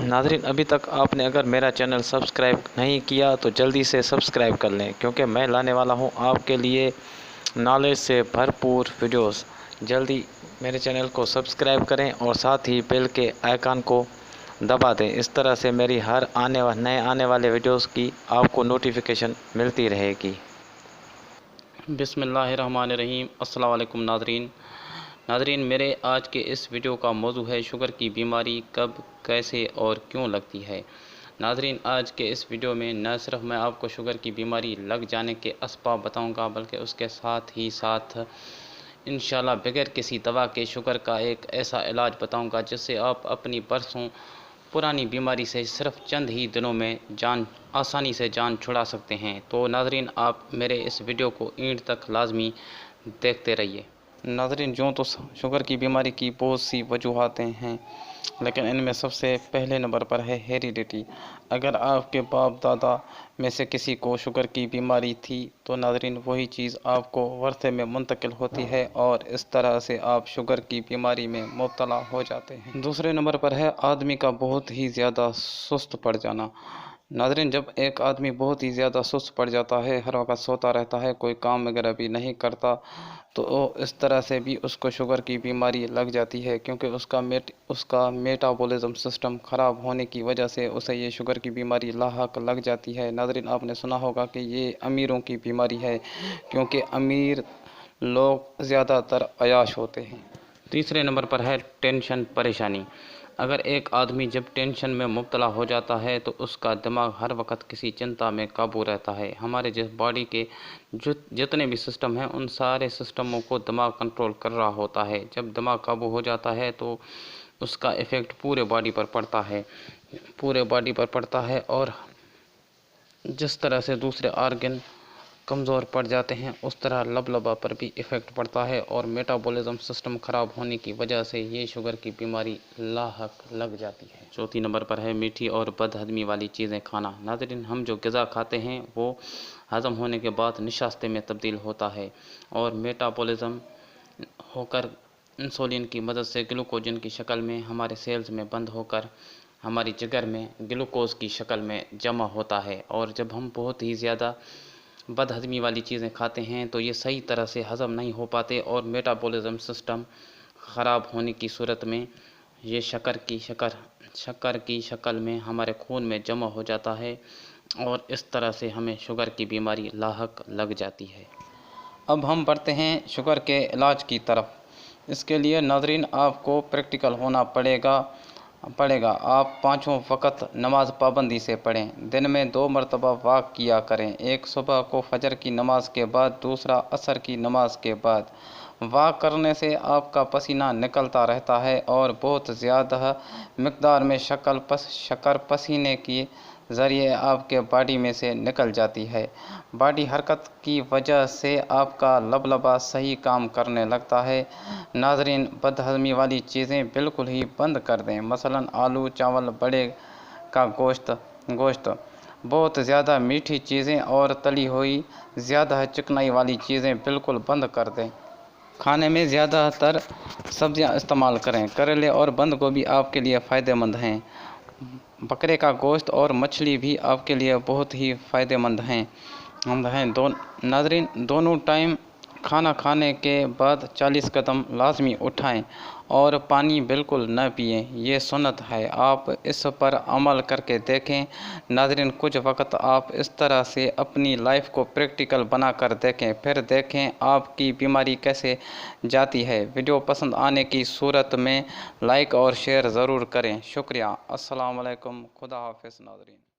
ناظرین، ابھی تک آپ نے اگر میرا چینل سبسکرائب نہیں کیا تو جلدی سے سبسکرائب کر لیں، کیونکہ میں لانے والا ہوں آپ کے لیے نالج سے بھرپور ویڈیوز۔ جلدی میرے چینل کو سبسکرائب کریں اور ساتھ ہی بیل کے آئیکن کو دبا دیں، اس طرح سے میری ہر نئے آنے والے ویڈیوز کی آپ کو نوٹیفیکیشن ملتی رہے گی۔ بسم اللہ الرحمن الرحیم۔ السلام علیکم ناظرین، میرے آج کے اس ویڈیو کا موضوع ہے شوگر کی بیماری کب، کیسے اور کیوں لگتی ہے۔ ناظرین، آج کے اس ویڈیو میں نہ صرف میں آپ کو شوگر کی بیماری لگ جانے کے اسباب بتاؤں گا، بلکہ اس کے ساتھ انشاءاللہ بغیر کسی دوا کے شوگر کا ایک ایسا علاج بتاؤں گا جس سے آپ اپنی برسوں پرانی بیماری سے صرف چند ہی دنوں میں آسانی سے جان چھڑا سکتے ہیں۔ تو ناظرین، آپ میرے اس ویڈیو کو اینڈ تک لازمی دیکھتے رہیے۔ ناظرین، تو شوگر کی بیماری کی بہت سی وجوہات ہیں، لیکن ان میں سب سے پہلے نمبر پر ہے ہیریڈیٹی۔ اگر آپ کے باپ دادا میں سے کسی کو شوگر کی بیماری تھی تو ناظرین وہی چیز آپ کو ورثے میں منتقل ہوتی ہے اور اس طرح سے آپ شوگر کی بیماری میں مبتلا ہو جاتے ہیں۔ دوسرے نمبر پر ہے آدمی کا بہت ہی زیادہ سست پڑ جانا۔ ناظرین، جب ایک آدمی بہت ہی زیادہ سست پڑ جاتا ہے، ہر وقت سوتا رہتا ہے، کوئی کام وغیرہ بھی نہیں کرتا، تو اس طرح سے بھی اس کو شوگر کی بیماری لگ جاتی ہے، کیونکہ اس کا میٹابولزم سسٹم خراب ہونے کی وجہ سے اسے یہ شوگر کی بیماری لاحق لگ جاتی ہے۔ ناظرین، آپ نے سنا ہوگا کہ یہ امیروں کی بیماری ہے، کیونکہ امیر لوگ زیادہ تر عیاش ہوتے ہیں۔ تیسرے نمبر پر ہے ٹینشن، پریشانی۔ اگر ایک آدمی جب ٹینشن میں مبتلا ہو جاتا ہے تو اس کا دماغ ہر وقت کسی چنتا میں قابو رہتا ہے۔ ہمارے باڈی کے جتنے بھی سسٹم ہیں ان سارے سسٹموں کو دماغ کنٹرول کر رہا ہوتا ہے۔ جب دماغ قابو ہو جاتا ہے تو اس کا ایفیکٹ پورے باڈی پر پڑتا ہے اور جس طرح سے دوسرے آرگن کمزور پڑ جاتے ہیں اس طرح لبا پر بھی ایفیکٹ پڑتا ہے، اور میٹابولزم سسٹم خراب ہونے کی وجہ سے یہ شوگر کی بیماری لاحق لگ جاتی ہے۔ چوتھی نمبر پر ہے میٹھی اور بد ہضمی والی چیزیں کھانا۔ ناظرین، ہم جو غذا کھاتے ہیں وہ ہضم ہونے کے بعد نشاستے میں تبدیل ہوتا ہے اور میٹابولزم ہو کر انسولین کی مدد سے گلوکوجن کی شکل میں ہمارے سیلز میں بند ہو کر ہماری جگر میں گلوکوز کی شکل میں جمع ہوتا ہے، اور جب ہم بہت ہی زیادہ بد ہضمی والی چیزیں کھاتے ہیں تو یہ صحیح طرح سے ہضم نہیں ہو پاتے اور میٹابولزم سسٹم خراب ہونے کی صورت میں یہ شکر کی شکل میں ہمارے خون میں جمع ہو جاتا ہے اور اس طرح سے ہمیں شوگر کی بیماری لاحق لگ جاتی ہے۔ اب ہم بڑھتے ہیں شوگر کے علاج کی طرف۔ اس کے لیے ناظرین آپ کو پریکٹیکل ہونا پڑے گا۔ آپ 5 وقت نماز پابندی سے پڑھیں، دن میں 2 مرتبہ واک کیا کریں، ایک صبح کو فجر کی نماز کے بعد، دوسرا عصر کی نماز کے بعد۔ واک کرنے سے آپ کا پسینہ نکلتا رہتا ہے اور بہت زیادہ مقدار میں شکر پسینے کے ذریعے آپ کے باڈی میں سے نکل جاتی ہے۔ باڈی حرکت کی وجہ سے آپ کا لبا صحیح کام کرنے لگتا ہے۔ ناظرین، بد ہضمی والی چیزیں بالکل ہی بند کر دیں، مثلاً آلو، چاول، بڑے کا گوشت، بہت زیادہ میٹھی چیزیں اور تلی ہوئی زیادہ چکنائی والی چیزیں بالکل بند کر دیں۔ کھانے میں زیادہ تر سبزیاں استعمال کریں، کریلے اور بند گوبھی آپ کے لیے فائدہ مند ہیں۔ بکرے کا گوشت اور مچھلی بھی آپ کے لیے بہت ہی فائدہ مند ہیں۔ ناظرین، دونوں ٹائم کھانا کھانے کے بعد 40 قدم لازمی اٹھائیں اور پانی بالکل نہ پئیں، یہ سنت ہے، آپ اس پر عمل کر کے دیکھیں۔ ناظرین، کچھ وقت آپ اس طرح سے اپنی لائف کو پریکٹیکل بنا کر دیکھیں، پھر دیکھیں آپ کی بیماری کیسے جاتی ہے۔ ویڈیو پسند آنے کی صورت میں لائک اور شیئر ضرور کریں۔ شکریہ۔ السلام علیکم۔ خدا حافظ ناظرین۔